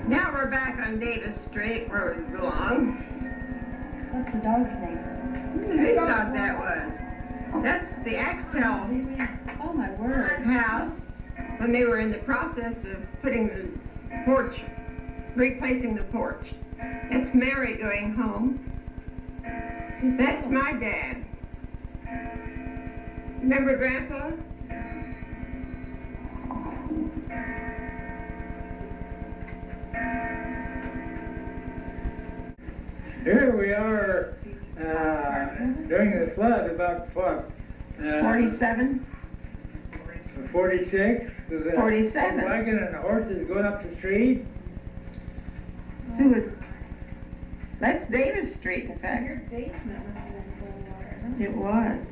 Now we're back on Davis Street where we belong. What's the dog's name? Whose dog that was? That's the Axtell Oh my word. house when they were in the process of putting the porch, replacing the porch. That's Mary going home. That's my dad. Remember Grandpa? Here we are during the flood, about what? 47? 46? 47. The wagon and the horses going up the street. Who was? That's Davis Street, in fact. Your basement must have been full of water, huh? It was.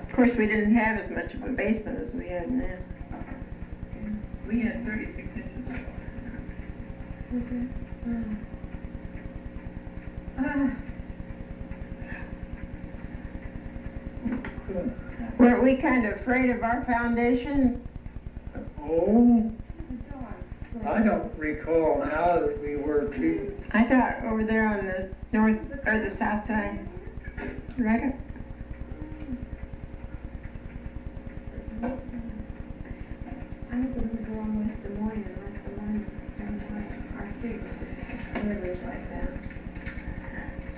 Of course, we didn't have as much of a basement as we have now. We had 36 inches of water. Okay. Weren't we kind of afraid of our foundation? Oh, I don't recall now that we were too. I thought over there on the north or the south side. Right up. I was a little girl in West Des Moines, and West Des Moines was the same way. Our street was just literally like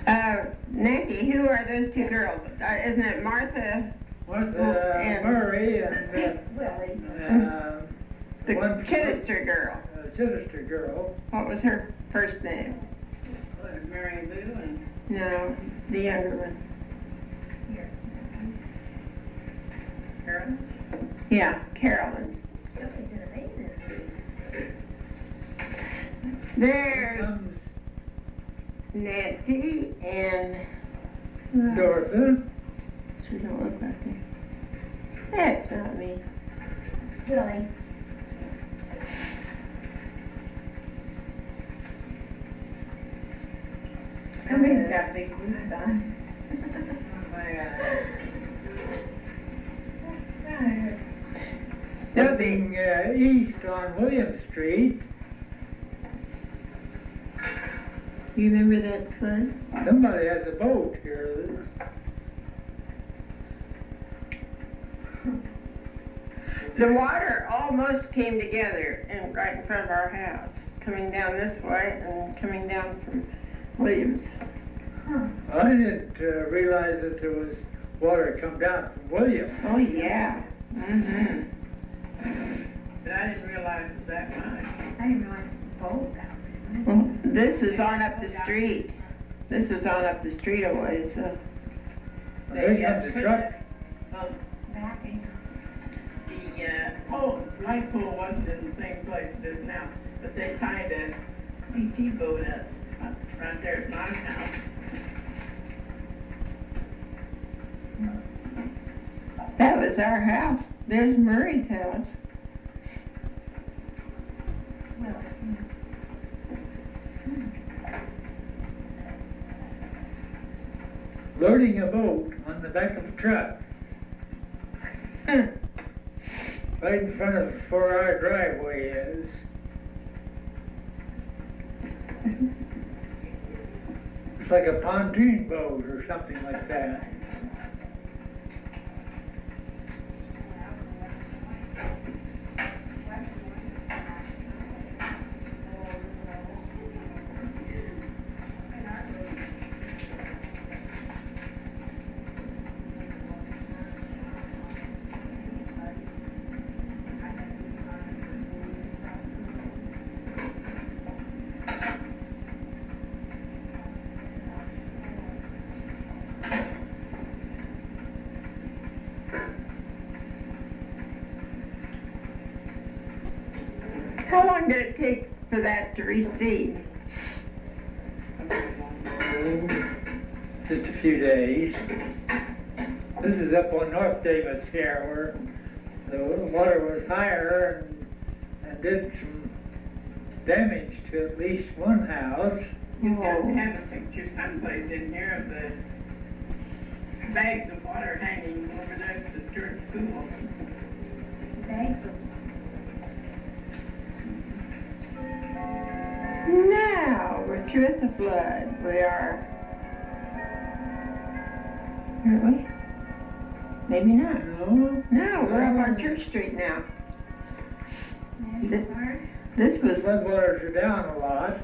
that. Nancy, who are those two girls? Isn't it Martha? Martha Murray and Willie. The one Chittister girl. Chittister girl. What was her first name? Well, there's Mary Lou and No, the younger one. Carolyn. Yeah, Carolyn. Somebody's in a basement. There's Nancy and Dorothy. She don't look like me. That's not me. Willie. Somebody's got big boots on. Looking east on William Street. You remember that flood? Somebody has a boat here. The water almost came together and right in front of our house, coming down this way and coming down from Williams. I didn't realize that there was water come down from William. Oh yeah. Mm-hmm. But I didn't realize it was that much. I didn't realize the boat that Well, this is on up the street. This is on up the street a ways, so. There comes the truck. Well, backing. the light pole wasn't in the same place it is now, but they tied a PT boat up right there at my house. That was our house. There's Murray's house. Well, Loading a boat on the back of a truck. Right in front of where our driveway is. It's like a pontoon boat or something like that. How long did it take for that to recede? Just a few days. This is up on North Davis here, where the water was higher and did some damage to at least one house. You've got to have a picture someplace in here of the bags of water hanging over there at the Stewart School. bags of picture at the flood. We are. Aren't we? Maybe not. No. No, we're up on Church Street now. This was. Floodwaters are down a lot.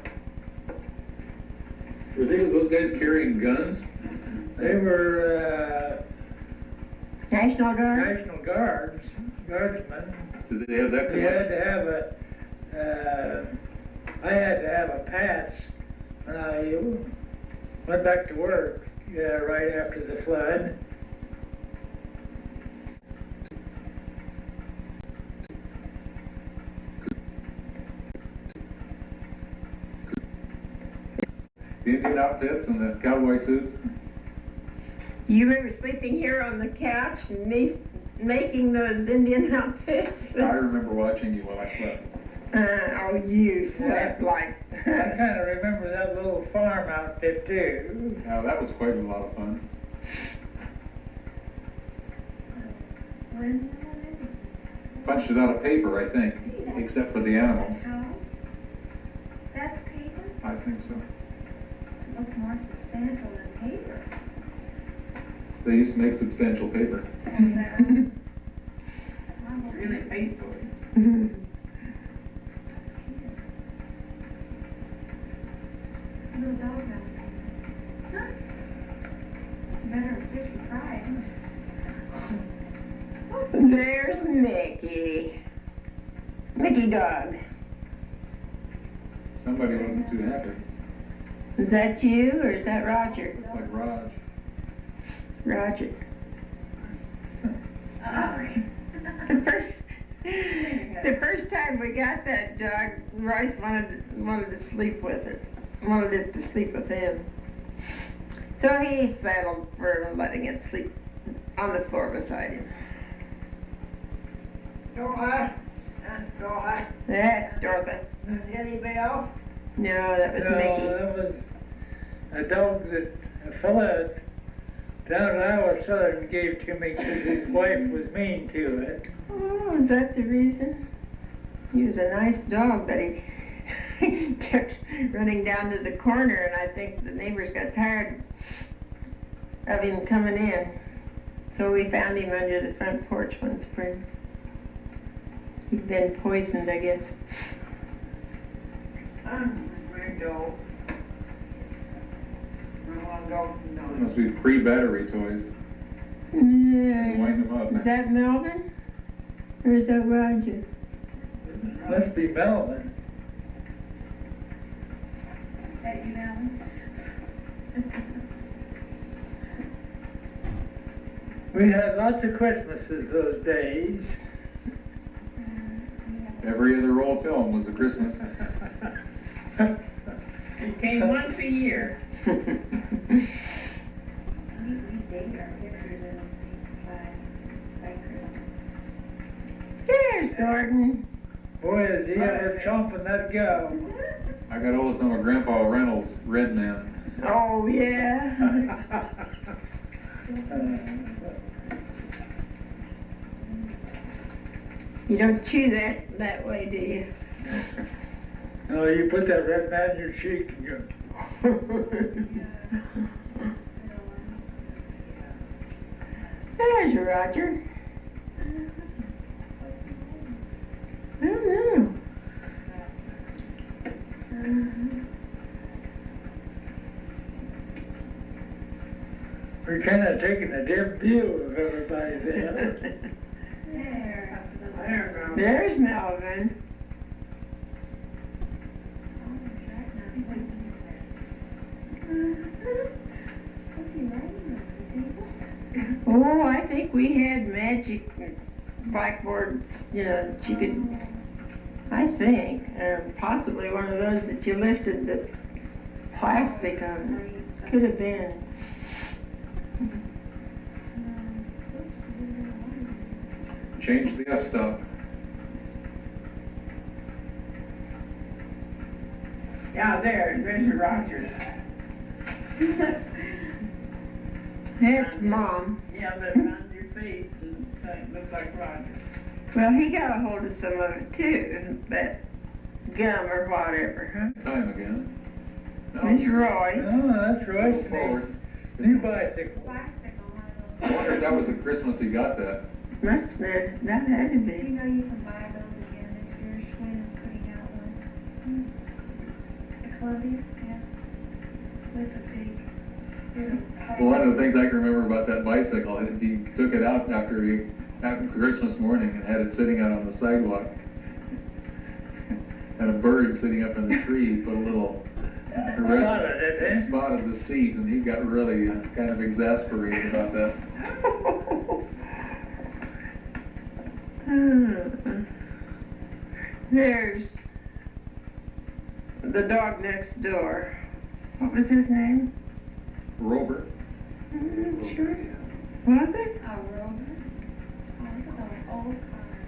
Were those guys carrying guns? They were National Guard? National Guards, guardsmen. Did they have that kind You of? had to have I had to have a pass when I went back to work right after the flood. The Indian outfits and the cowboy suits? You remember sleeping here on the couch and me making those Indian outfits? I remember watching you while I slept. Oh, you slept like. I kind of remember that little farm outfit too. Now that was quite a lot of fun. Punched it out of paper, I think, except for the animals. That's paper? I think so. It looks more substantial than paper. They used to make substantial paper. Really pasteboard. Little doghouse. Huh? Better fish and fry. There's Mickey. Mickey dog. Somebody wasn't too happy. Is that you or is that Roger? Looks like Raj. Roger. The first time we got that dog, Royce wanted to sleep with it. Wanted it to sleep with him. So he settled for letting it sleep on the floor beside him. Dorothy? Dorothy? That's Dorothy. Jenny Bell? No, that was Mickey. That was a dog that a fella down in Iowa Southern gave to me because his wife was mean to it. Oh, is that the reason? He was a nice dog, but he kept running down to the corner, and I think the neighbors got tired of him coming in. So we found him under the front porch one spring. He'd been poisoned, I guess. Where'd go? Must be pre-battery toys. Yeah. Wind them up. Is that Melvin? Or is that Roger? Must be Melvin. Is that you, Alan? We had lots of Christmases those days. Every other old film was a Christmas. It came once a year. We date our pictures in by Christmas. There's Gordon. Boy, is he ever chomping that gum. I got hold of some of Grandpa Reynolds' Red Man. Oh, yeah. You don't chew that way, do you? No, you put that red man in your cheek and go. There's Roger. I don't know. We're kind of taking a dim view of everybody there. There's Melvin. Oh, I think we had magic blackboards, you know, that you could, I think, possibly one of those that you lifted the plastic on. Could have been. Change the f-stop. Yeah, there's your Rogers. That's Mom. Yeah, but around your face, it looks like Rogers. Well, he got a hold of some of it too, that gum or whatever, huh? Time again. There's Royce. Oh, that's Royce. Forward. New bicycle. Bicycle, one of I those. wonder if that was the Christmas he got that. Must be, that had to You be. know you can buy those again this year. Schwinn is putting out one. The Columbia, yeah. With a big, Well, one of the things I can remember about that bicycle, he took it out after Christmas morning and had it sitting out on the sidewalk. And a bird sitting up in the tree put a little spotted the seat, and he got really kind of exasperated about that. There's the dog next door. What was his name? Rover. Sure. Was it? a rover. Oh, look at those old cars.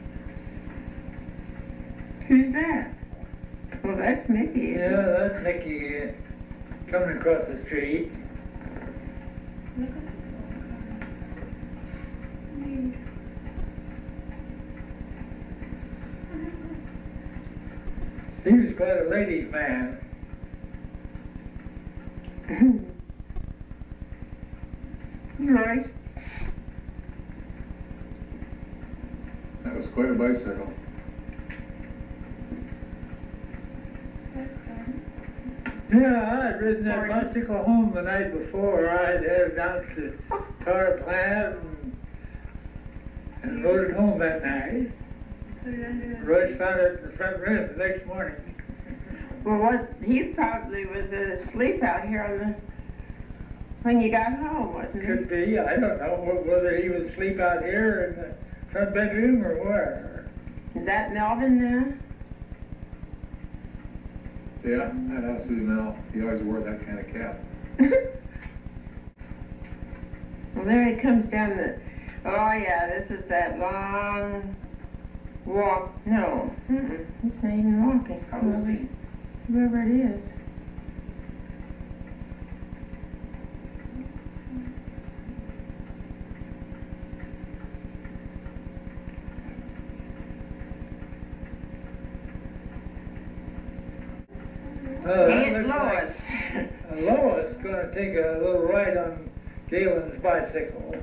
Who's that? Well, that's Mickey. isn't it? Yeah, that's Mickey coming across the street. Look at those old cars. Neat. He was quite a ladies' man. Royce. That was quite a bicycle. Yeah, I'd ridden that bicycle home the night before. I'd headed down to the power plant and rode it home that night. Put it under the. Royce found it in the front room the next morning. Well, he probably was asleep out here on the, when you got home, wasn't he? Could be, I don't know whether he was asleep out here in the front bedroom or where. Is that Melvin there? Yeah, that has to be Mel. He always wore that kind of cap. Well, there he comes down the, oh yeah, this is that long walk, no, it's not even walking. Whoever it is. That Aunt looks like Lois. Lois gonna take a little ride on Galen's bicycle.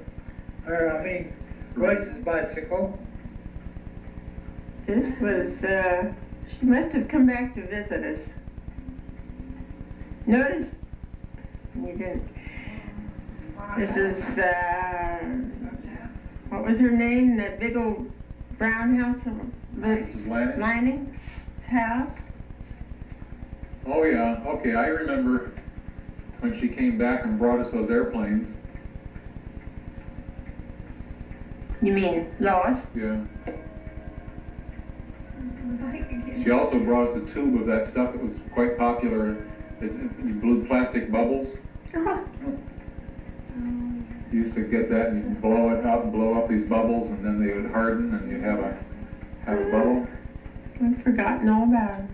Royce's bicycle. This was, she must have come back to visit us. Notice, you didn't. This is, what was her name? That big old brown house, Mrs. Lanning? Lanning's house. Oh yeah, okay, I remember when she came back and brought us those airplanes. You mean Lois? Yeah. She also brought us a tube of that stuff that was quite popular. You blew plastic bubbles. You used to get that and you blow it up and blow up these bubbles, and then they would harden and you'd have a bubble. I've forgotten all about it.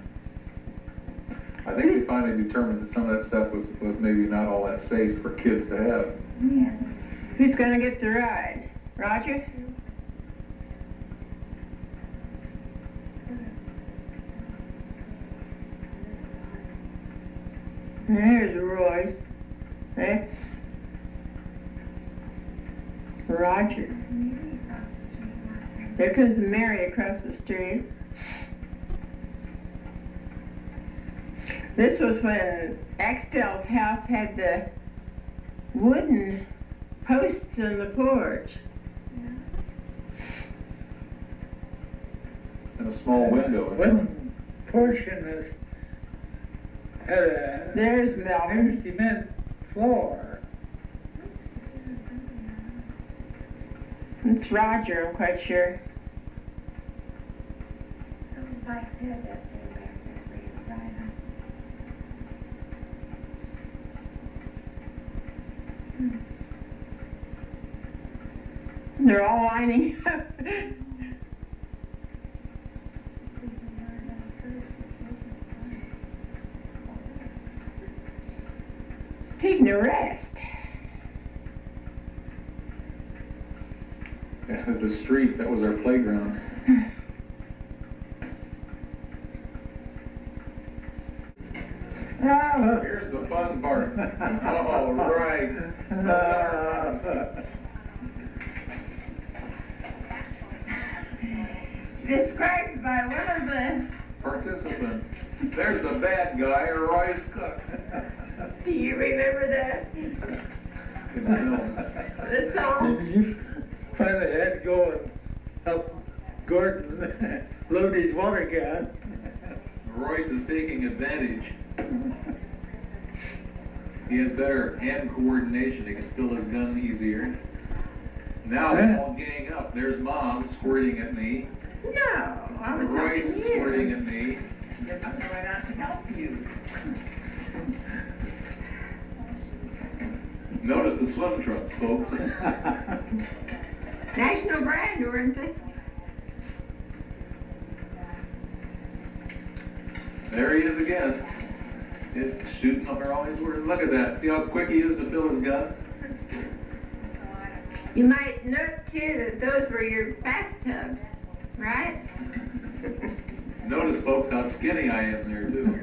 I think they finally determined that some of that stuff was maybe not all that safe for kids to have. Yeah. Who's gonna get the ride? Roger? There's Royce. That's Roger. There comes Mary across the street. This was when Axtel's house had the wooden posts on the porch. And a small window. One portion had a There's Melvin. cement floor. It's Roger, I'm quite sure. Those bikes had that thing back there for you to ride on. They're all lining up. Just taking a rest. Yeah, the street, that was our playground. Oh, Here's the fun part. All right. Described by one of the... Participants. There's the bad guy, Royce Cook. Do you remember that? In the films. The song? You finally had to go and help Gordon load his water gun. Royce is taking advantage. He has better hand coordination. He can fill his gun easier. Now they're all ganging up. There's Mom squirting at me. No, I was Royce helping squirting you. at me. They're not going out to help you. Notice the swim trunks, folks. National brand, weren't they? There he is again. Just shooting over all his words. Look at that. See how quick he is to fill his gun? You might note too that those were your bathtubs, right? Notice, folks, how skinny I am there, too.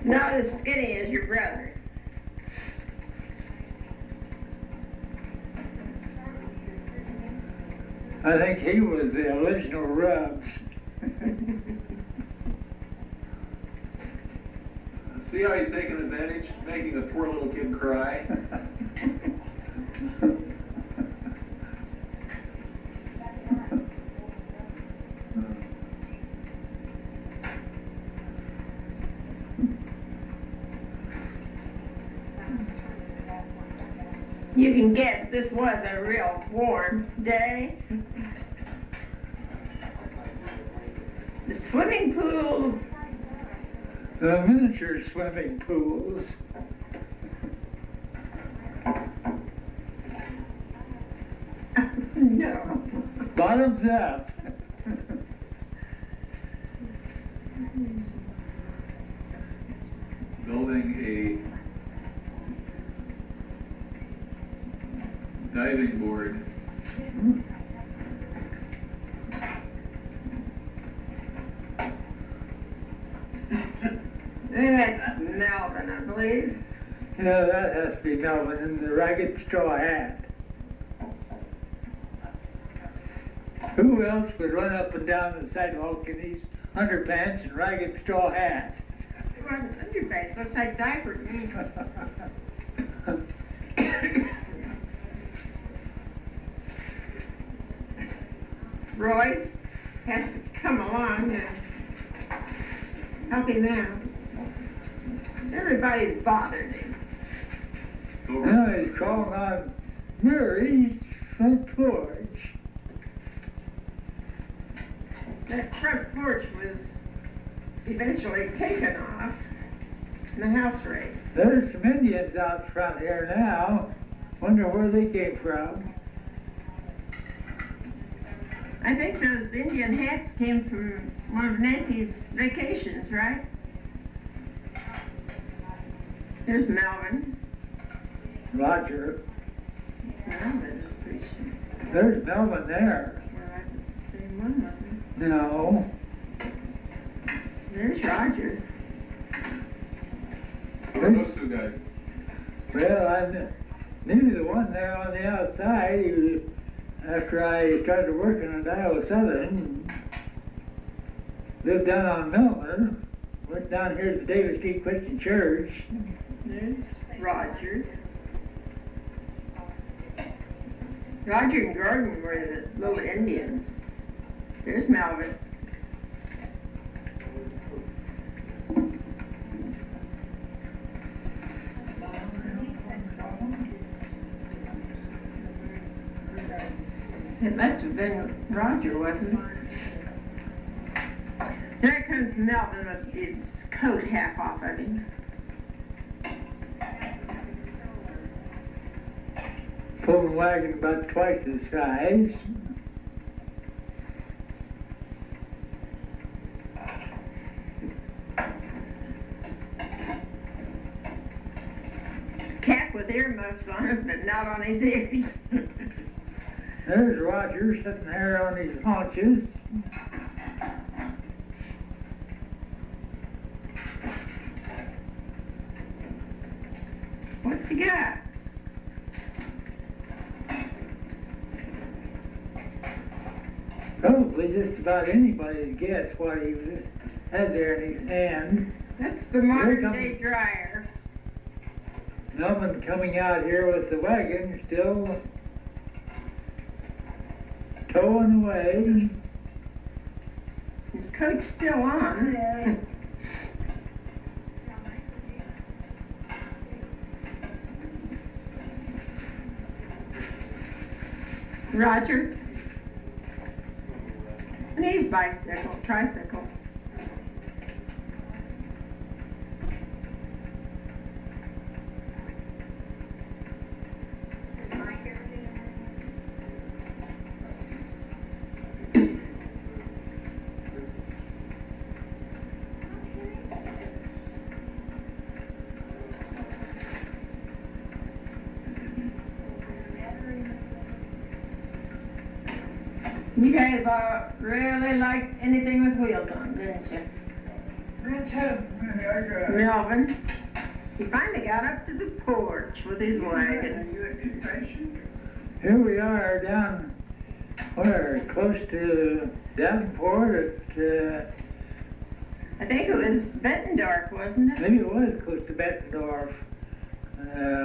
Not as skinny as your brother. I think he was the original Rubs. See how he's taking advantage, making the poor little kid cry? You can guess this was a real warm day. The swimming pool. The miniature swimming pools. No. Bottoms up. Building a diving board. That's Melvin, I believe. Yeah, that has to be Melvin in the ragged straw hat. Who else would run up and down the sidewalk in these underpants and ragged straw hat? It wasn't underpants, looks like diaper to me. Royce has to come along to help him out. Everybody's bothered him. Now he's crawling on Mary's front porch. That front porch was eventually taken off in the house race. There's some Indians out front here now. Wonder where they came from. I think those Indian hats came from one of Nancy's vacations, right? There's Melvin. Roger. Melvin, I'm pretty sure. There's Melvin there. Well, that's the same one, wasn't No. it? There's Roger. Who are those two guys? Well, I knew the one there on the outside. He was, after I started working at Iowa Southern, lived down on Milton, went down here to the Davis Street Christian Church. There's Roger. Roger and Gordon were the little Indians. There's Melvin. It must have been Roger, wasn't it? There comes Melvin with his coat half off of him. Pulling wagon about twice his size. Cap with earmuffs on it, but not on his ears. There's Roger sitting there on his haunches. What's he got? Probably just about anybody gets what he had there in his hand. That's the modern day dryer. Melvin coming out here with the wagon, still towing away. His coat's still on. Roger. And he's tricycle. You guys all really liked anything with wheels on, didn't you? Melvin, he finally got up to the porch with his wagon. Here we are down, where, close to Davenport at, I think it was Bettendorf, wasn't it? maybe it was close to Bettendorf,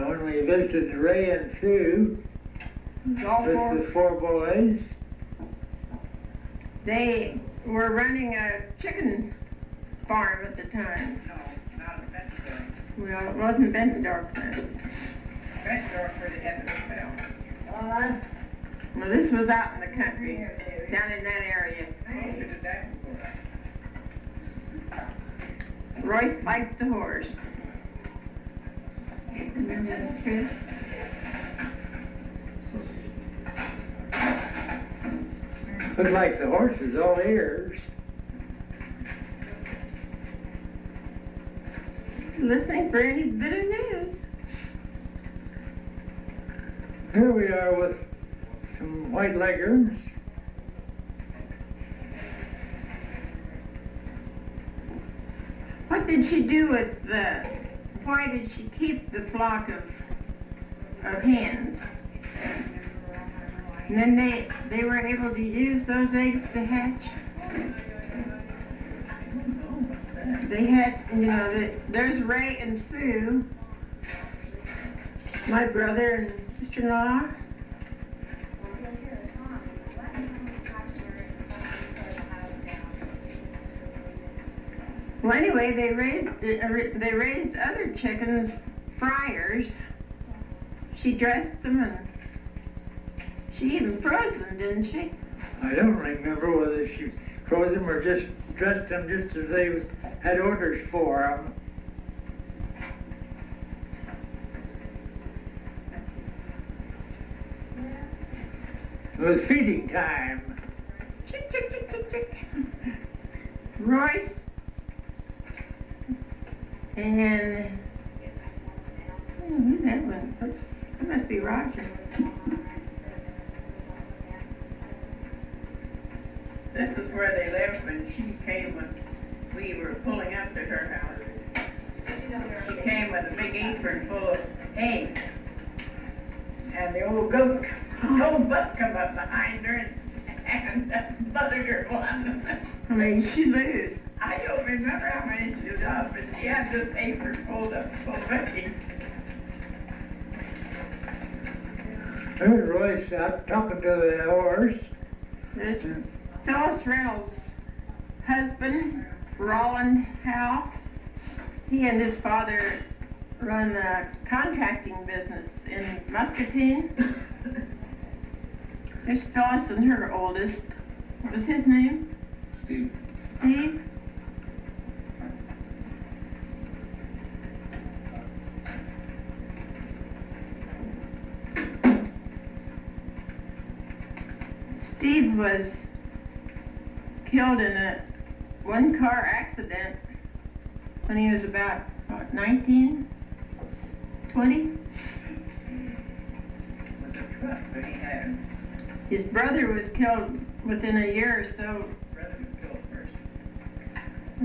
when we visited Ray and Sue All with four. the 4 boys. They were running a chicken farm at the time. No, not at Bettendorf. Well, it wasn't Bettendorf then. Bettendorf where they had the hotel. Well, this was out in the country, down in that area. Closer to Davenport. Royce liked the horse. Remember that, Chris? Looked like the horse was all ears. Listening for any bit of news. Here we are with some white leghorns. What did she do with the, why did she keep the flock of hens? And then they were able to use those eggs to hatch? They had, you know, there's Ray and Sue, my brother and sister-in-law. Well, anyway, they raised other chickens, fryers. She dressed them and she even froze them, didn't she? I don't remember whether she froze them or just dressed them just as they had orders for them. It was feeding time. Chick, chick, chick, chick, chick. Royce and who's that one? That must be Roger. This is where they lived when she came when we were pulling up to her house. She came with a big apron full of eggs. And the old butt come up behind her and butted her one. How many did she lose? I don't remember how many she lost, but she had this apron full of eggs. There's Royce out talking to the horse. There's Phyllis Reynolds' husband, Roland Howe. He and his father run a contracting business in Muscatine. There's Phyllis and her oldest. What was his name? Steve. Steve? Steve was killed in a one-car accident when he was about, what, 19? 20? It was a truck that he had. His brother was killed within a year or so. Brother was killed first.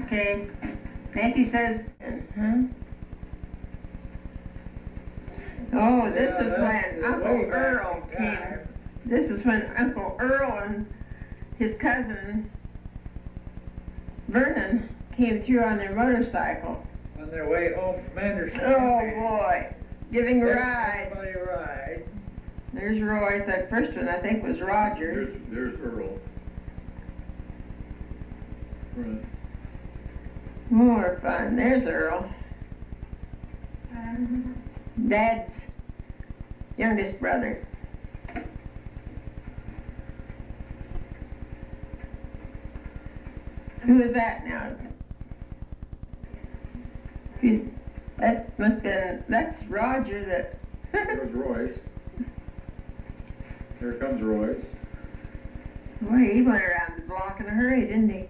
Okay. Auntie says, huh? Oh, this Yeah, is that's when the Uncle way back Earl in came. time. This is when Uncle Earl and his cousin Vernon came through on their motorcycle. On their way home from Anderson. Oh boy, giving rides. Everybody ride. There's Roy's. That first one I think was Roger. There's Earl. Right. More fun. There's Earl. Dad's youngest brother. Who is that now? That must have been, that's Roger that. There's Royce. Here comes Royce. Boy, he went around the block in a hurry, didn't he?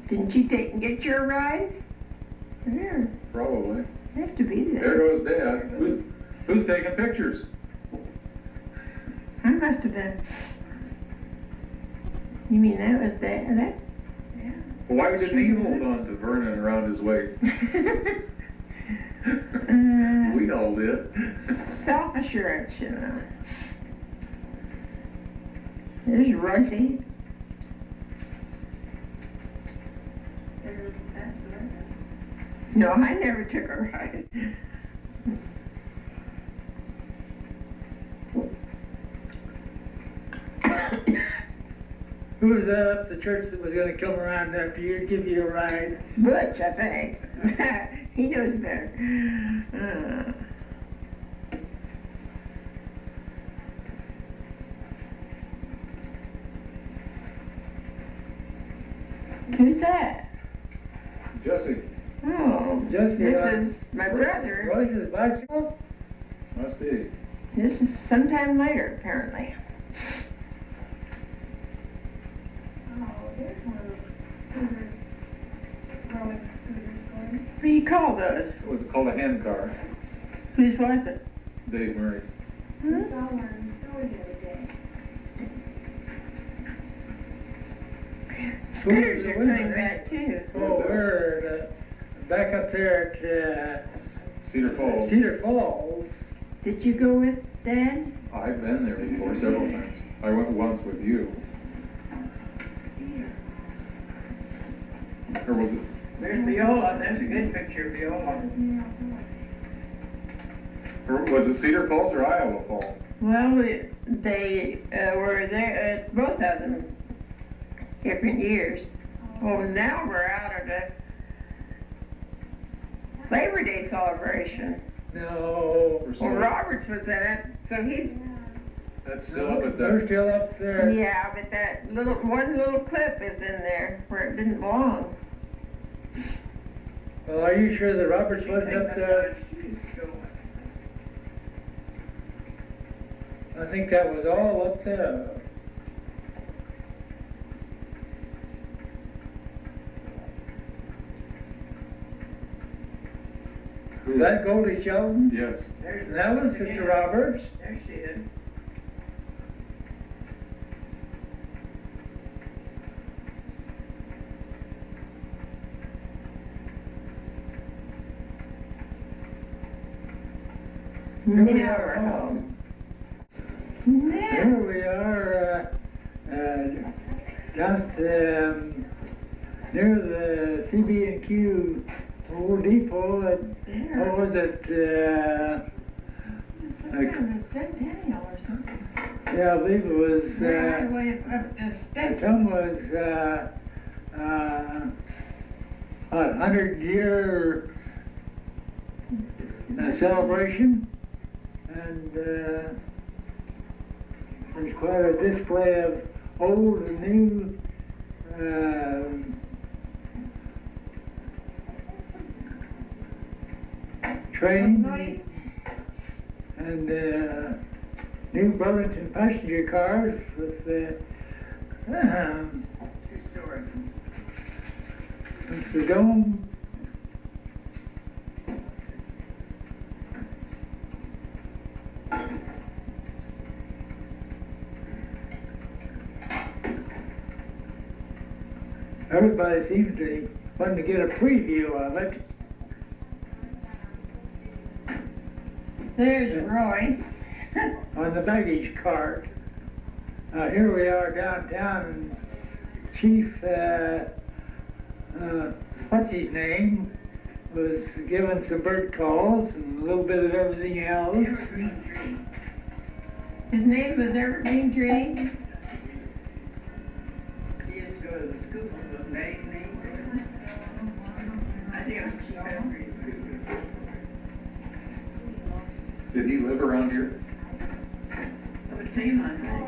Didn't you take and get your ride? There, Probably. they have to be There there. goes Dad. Who's taking pictures? I must have been. You mean that was that? That's. Well, why didn't he hold on to Vernon around his waist? We all did. Self-assurance, you know. There's Roycey. No, I never took a ride. Who was that up the church that was gonna come around after you, give you a ride? Butch, I think. He knows better. Who's that? Jesse. Oh, Jesse, this is my brother. Royce's bicycle? Must be. This is sometime later, apparently. Oh, there's one of those scooter, rolling scooters going. What do you call those? It was called a hand car. Whose was it? Dave Murray's. I saw one in the store the other day. Scooters are coming back too. Oh, we're back up there at Cedar Falls. Cedar Falls. Did you go with Dad? I've been there before several times. I went once with you. Or was it? There's Viola, there's a good picture of Viola. Or was it Cedar Falls or Iowa Falls? Well, they were there, both of them, different years. Well, now we're out of the Labor Day celebration. No. Or Well, Roberts was in it, so he's, That's still up at They're that. still up there. yeah, but that one little clip is in there where it didn't belong. Well, are you sure that Roberts wasn't up there? I think that was all up there. Is that Goldie Sheldon? Yes. There's That was Sister Roberts. There she is. Now we're home. Here Now. we are, just near the CB&Q old depot at, what was it, Centennial or something. yeah, I believe it was, Driveway up the steps. Ottumwa's, 100-year celebration, and there's quite a display of old and new trains and new Burlington passenger cars with Historic. it's the dome. everybody seemed to want to get a preview of it. There's Royce. On the baggage cart. Here we are downtown, and Chief, what's his name, was giving some bird calls and a little bit of everything else. His name was Evergreen Tree. He used to go to the school with May's name. I think it was Chief Evergreen. Did he live around here? Of a team on there.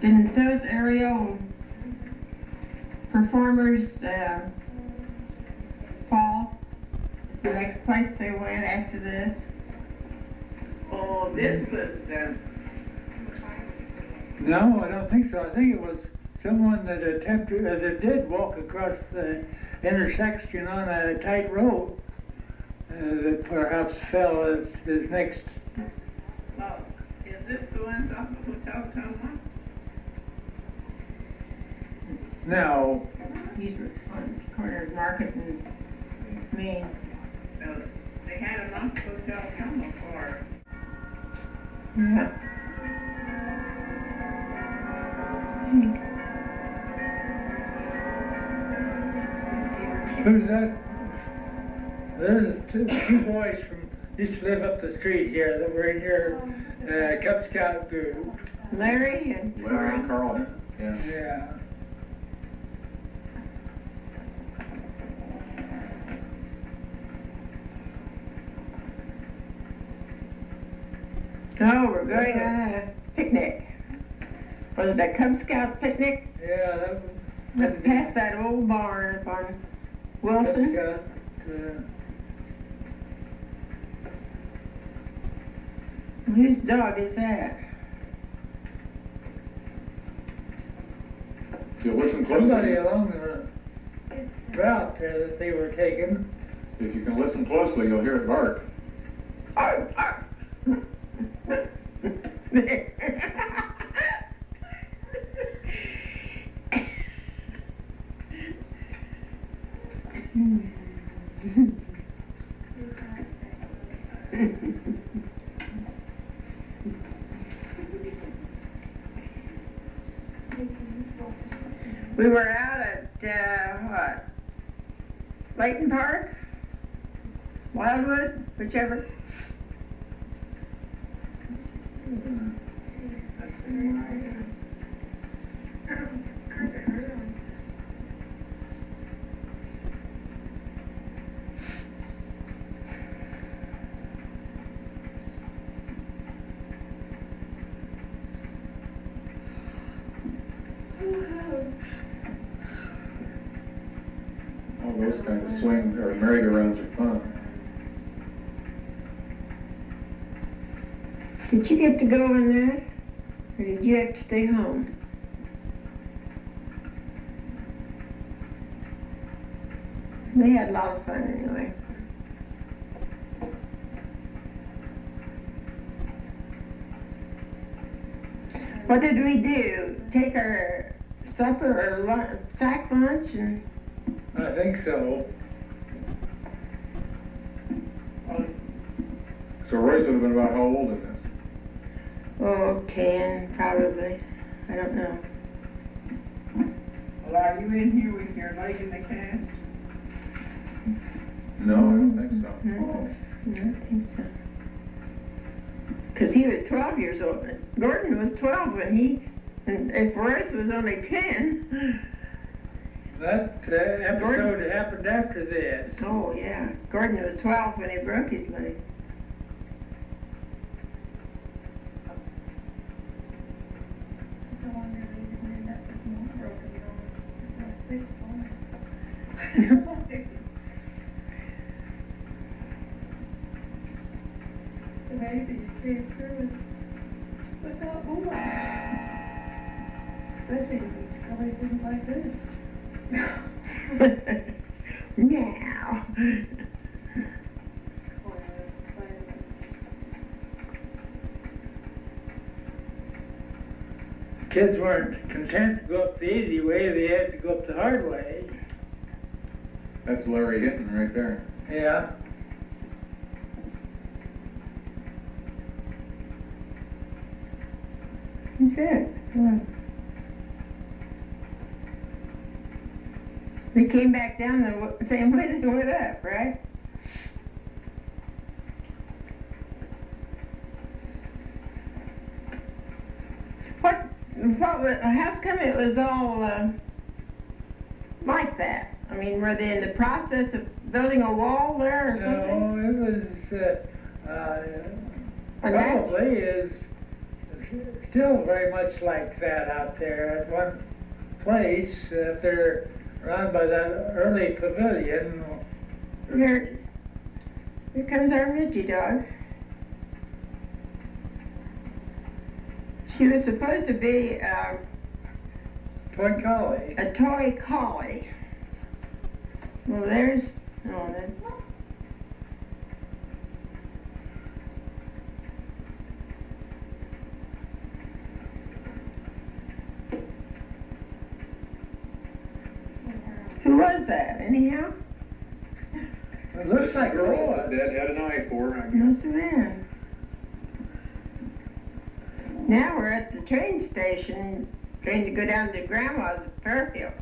Didn't those aerial performers fall? The next place they went after this? Oh, this was, No, I don't think so. I think it was someone that attempted, that did walk across the intersection on a tight rope that perhaps fell as his next. oh, is this the one off of Hotel Ottumwa? No, He's on the corner of Market and Main. They had him off Hotel Ottumwa for. Yeah. who's that? There's two boys from used to live up the street here that were in your Cub Scout group. Larry and Larry and Carl, yeah. Yeah. Oh, we're going on a picnic. Was it a Cub Scout picnic? Yeah, that Went past that old barn up on Cub Wilson. Scout. Whose dog is that? If you listen closely, Somebody along the route there that they were taking. if you can listen closely, you'll hear it bark. Arr, arr. We were out at, what? Layton Park? Wildwood? Whichever. All those kind of swings or merry-go-rounds are fun. Did you get to go in there? Or did you have to stay home? They had a lot of fun anyway. What did we do? Take our supper or sack lunch and... I think so. So Royce would have been about how old in this? Oh, 10 probably. I don't know. Well, are you in here with your leg in the cast? No, I don't think so. No, I don't think so. Because he was 12 years old. Gordon was 12 when he, and if Royce was only 10. That episode Gordon happened after this. Oh, yeah. Gordon was 12 when he broke his leg. Amazing you came through without moving. Especially with silly things like this. Meow. kids weren't content to go up the easy way, they had to go up the hard way. That's Larry Hinton right there. Yeah. Who's that? They came back down the same way they went up, right? How come it was all like that? I mean, were they in the process of building a wall there or something? No, it was probably is still very much like that out there. At one place, they're around by that early pavilion. Here comes our Midgie dog. She was supposed to be Toy collie. a toy collie. Well, there's, oh, that's, who was that, anyhow? It looks like it was. Dad had an eye for, I guess. Must have been. Now we're at the train station, trying to go down to Grandma's at Fairfield.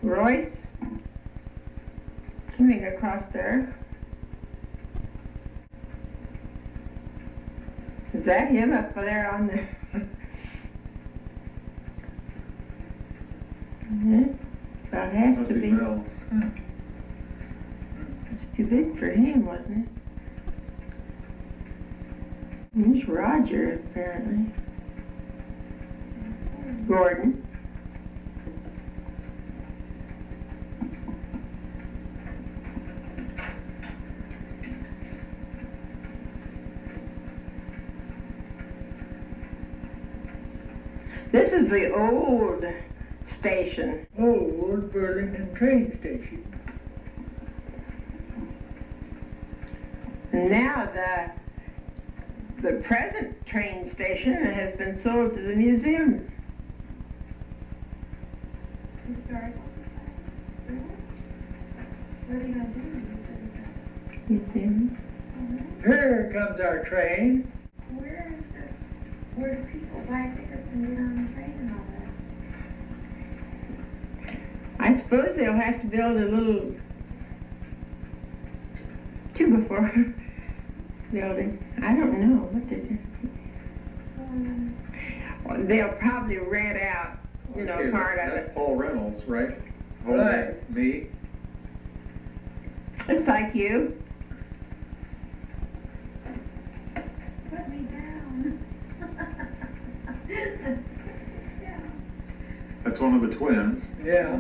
Royce coming across there. Is that him up there on the... About has Must to be. Mel. It's too big for him, wasn't it? There's Roger, apparently. Gordon. This is the old station. Old Burlington train station. And now the present train station has been sold to the museum. Historical Society. What are you gonna do? Museum. Here comes our train. Where do people buy tickets and get on the train and all that? I suppose they'll have to build a little 2x4 building. I don't know what they're doing. Well, they'll probably rent out, Okay, part of that's it. Paul Reynolds, right? Right. Me. Looks like you. Put me down. That's one of the twins. Yeah.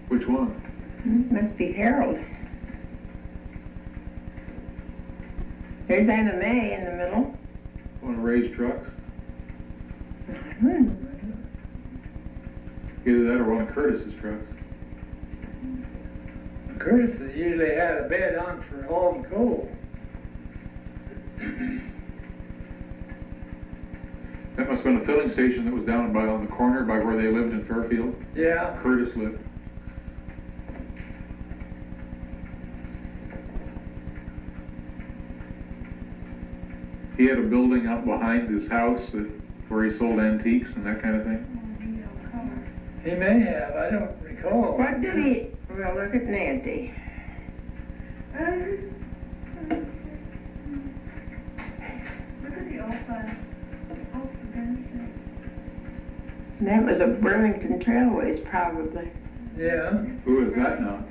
Which one? Must be Harold. There's Anna Mae in the middle. One of Ray's trucks. Hmm. Either that or one of Curtis's trucks. Curtis has usually had a bed on for hauling coal. That must have been a filling station that was down by on the corner by where they lived in Fairfield. Yeah. Curtis lived. He had a building out behind his house where he sold antiques and that kind of thing. He may have, I don't recall. What did he... Well, look at Nancy. Look at the old That was a Burlington Trailways, probably. Yeah. Who is that now?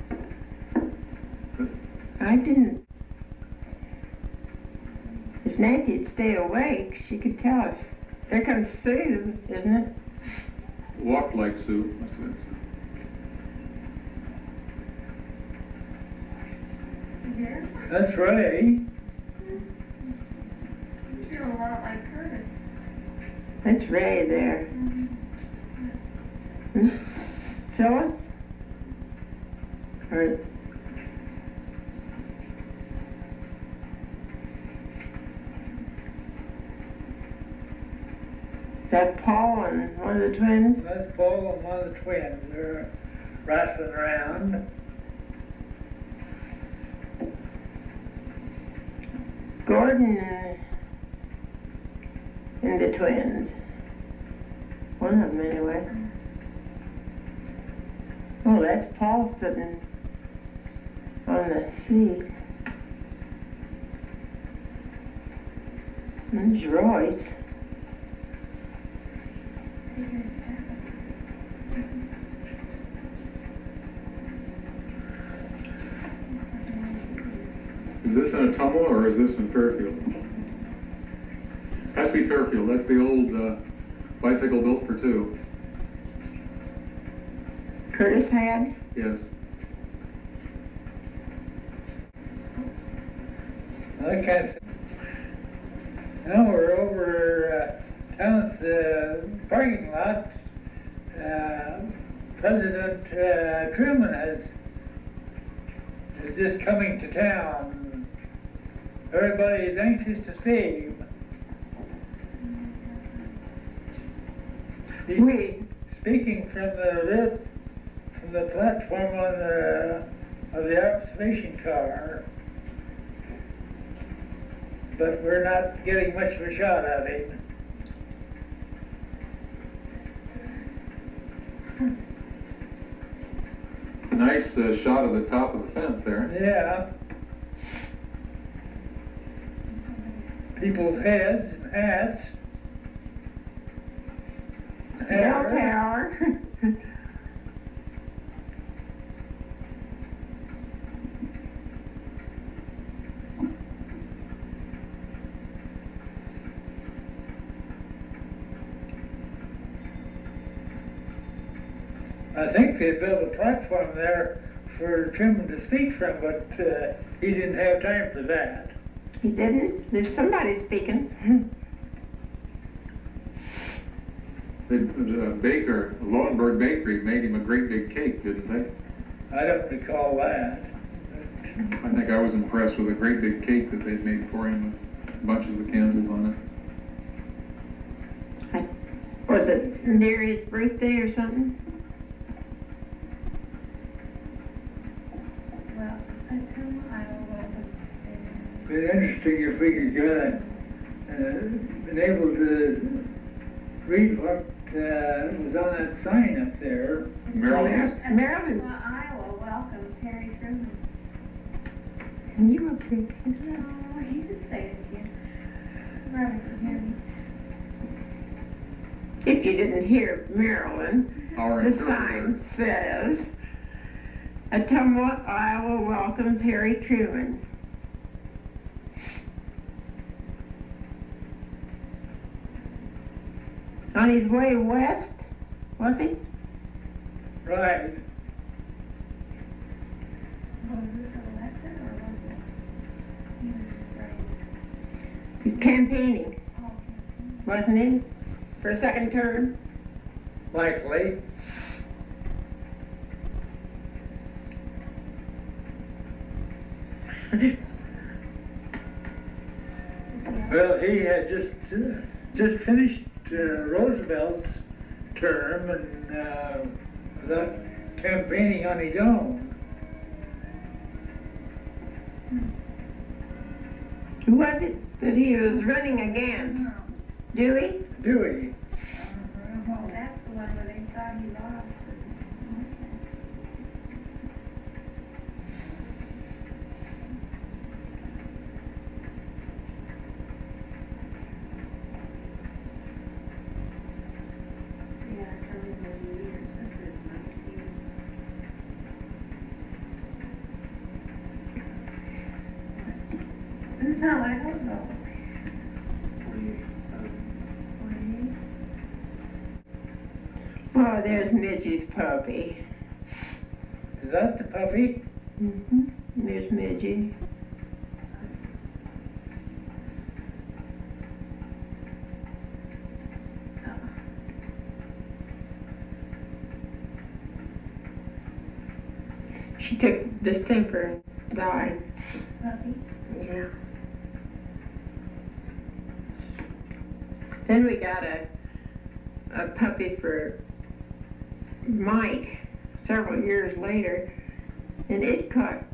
I didn't... If Nancy'd stay awake, she could tell us. There comes Sue, isn't it? Walked like Sue. Must have been Sue. Here? That's Ray. You feel a lot like Curtis. That's Ray there. Phyllis? Or... that Paul and one of the twins? That's Paul and one of the twins. They're wrestling around. Gordon and the twins. One of them anyway. Oh, that's Paul sitting on the seat. There's Royce. Is this in Ottumwa or is this in Fairfield? Has to be Fairfield. That's the old bicycle built for two. Curtis had? Yes. I can't say. Now we're over town's parking lot. President Truman is just coming to town. Everybody is anxious to see him. He's speaking from the platform of the observation car. But we're not getting much of a shot of him. Nice shot of the top of the fence there. Yeah. People's heads and hats. Bell tower. I think they built a platform there for Truman to speak from, but he didn't have time for that. He didn't? There's somebody speaking. The baker, Lowenberg Bakery, made him a great big cake, didn't they? I don't recall that. I think I was impressed with a great big cake that they'd made for him with bunches of candles on it. Was it near his birthday or something? Well, Ottumwa, Iowa was It's interesting if we could been able to read what was on that sign up there. Maryland. Maryland. Iowa welcomes Harry Truman. And you were pretty. No, he didn't say it again. Robert can hear me. If you didn't hear Maryland, Our the interpreter. sign says, Ottumwa, Iowa welcomes Harry Truman. On his way west, was he? Right. Was this elected or was it? He was just running. He was campaigning, Oh, okay. wasn't he? For a second term? Likely. Well, he had just finished Roosevelt's term and without campaigning on his own. Who was it that he was running against? Dewey? Dewey. Well, that's the one where they thought he lost. Yeah, I can't remember the years. I think it's 19. No, I don't know. 48. Oh, there's Midgie's puppy. Is that the puppy? Mm-hmm. There's Midgie. She took distemper and died. Puppy? Yeah. Then we got a a puppy for Mike several years later, and it caught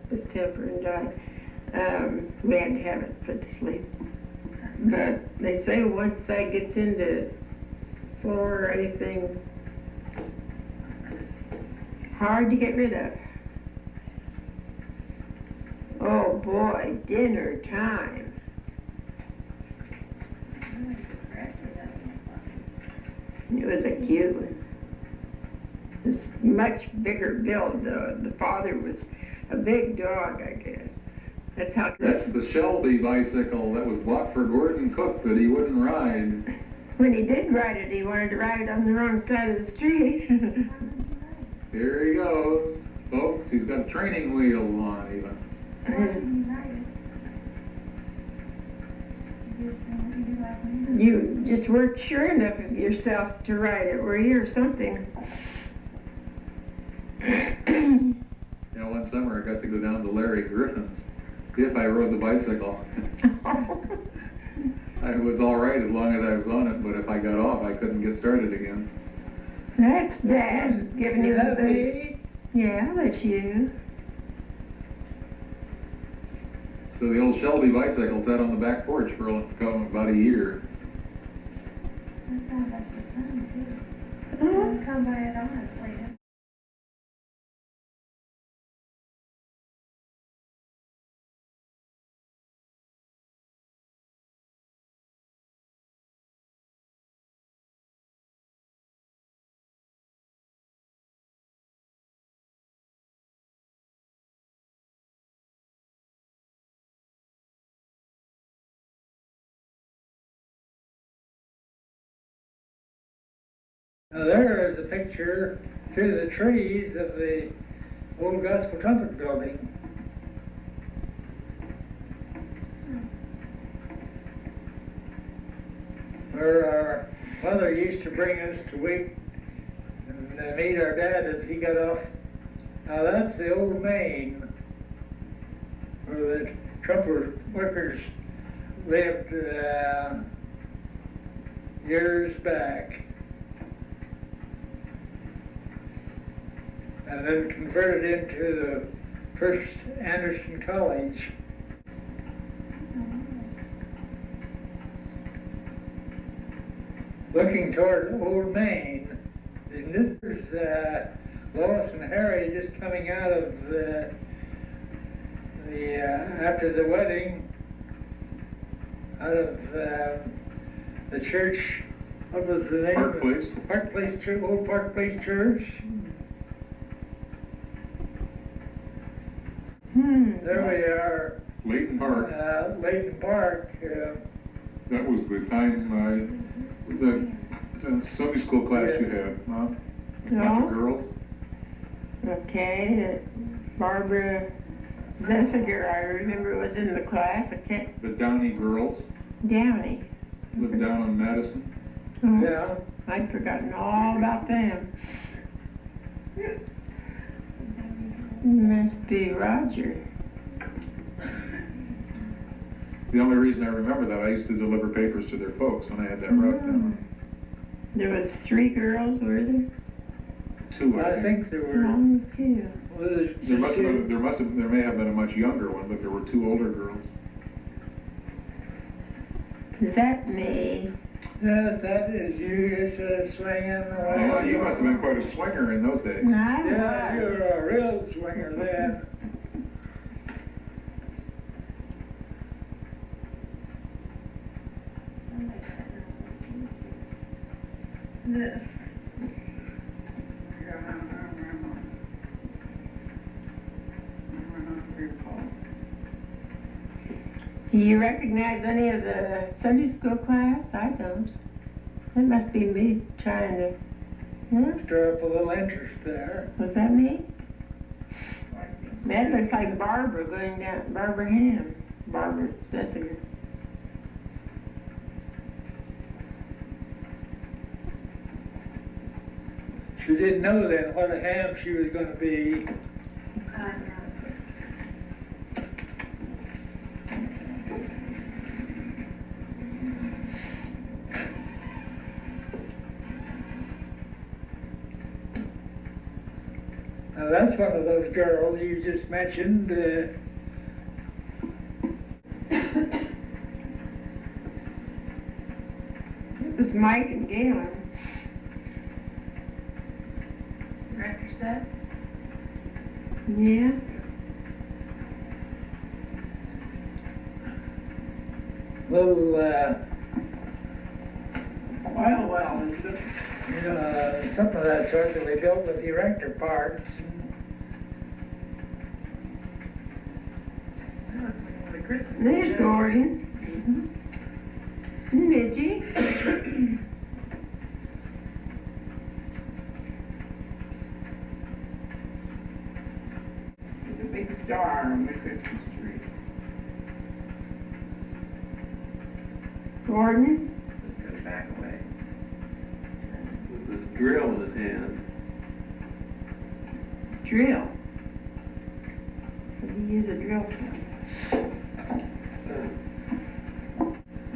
his temper and died. We had to have it put to sleep. But they say once that gets into floor or anything, hard to get rid of. Oh boy, dinner time. It was a cute one. This much bigger build though. The father was a big dog, I guess. That's how. That's the Shelby bicycle that was bought for Gordon Cook that he wouldn't ride. When he did ride it, he wanted to ride it on the wrong side of the street. Here he goes. Folks, he's got a training wheel on even. You just weren't sure enough of yourself to ride it, were you, or something? You know, one summer I got to go down to Larry Griffin's if I rode the bicycle. I was all right as long as I was on it, but if I got off, I couldn't get started again. That's Dad giving you a boost. Yeah, that's you. So the old Shelby bicycle sat on the back porch for about a year. That sounds like your son, too. Don't come by at all, it's later. Now there is a picture through the trees of the old Gospel Trumpet building. Where our mother used to bring us to wait and meet our dad as he got off. Now that's the old main where the trumpet workers lived years back. And then converted into the first Anderson College. Looking toward Old Main, there's Lois and Harry just coming out of after the wedding, out of the church. What was the name? Park Place. Park Place Church, old Park Place Church. There we are. Leighton Park. Leighton Park. That was the time, the Sunday school class you had, huh? Bunch of girls. Okay, Barbara Zessiger, I remember, was in the class. I can't. The Downey girls. Downey. Lived down on Madison. Oh, Yeah. I'd forgotten all about them. Must be Roger. The only reason I remember that, I used to deliver papers to their folks when I had that route down. There was 3 girls, were there? 2, I think there were. Some 2. There may have been a much younger one, but there were 2 older girls. Is that me? Yes, that is you just swinging around. Oh, you must have been quite a swinger in those days. Yeah, you were a real swinger then. This. Do you recognize any of the Sunday school class? I don't. That must be me trying to. Stir up a little interest there. Was that me? That looks like Barbara going down. Barbara Ham. Barbara Zessiger. She didn't know then what a ham she was going to be. that's one of those girls you just mentioned. It was Mike and Galen. Director said? Yeah. Little, Well, is it? something of that sort that we built with erector parts. That's one of the Christmas. There's Gordon. And Midgie. There's a big star on the Christmas tree. Gordon. Just goes back away. With this drill in his hand. Drill. What did he use a drill for?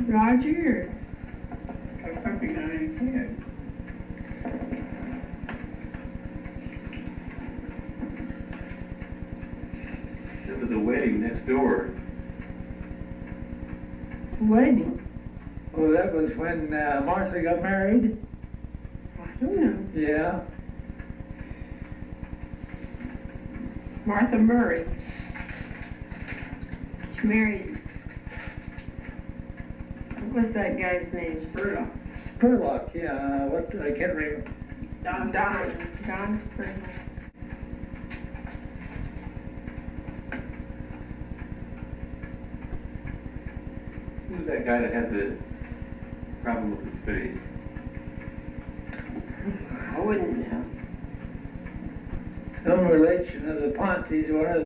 Roger. Got something on his head. There was a wedding next door. Wedding. Well, that was when Martha got married. I don't know. Yeah. Martha Murray. She married. What was that guy's name? Spurlock. Spurlock, yeah. What, I can't remember. Don. Don Spurlock. Who was that guy that had the problem with his face? I wouldn't know. Some relation of the Ponce's, one of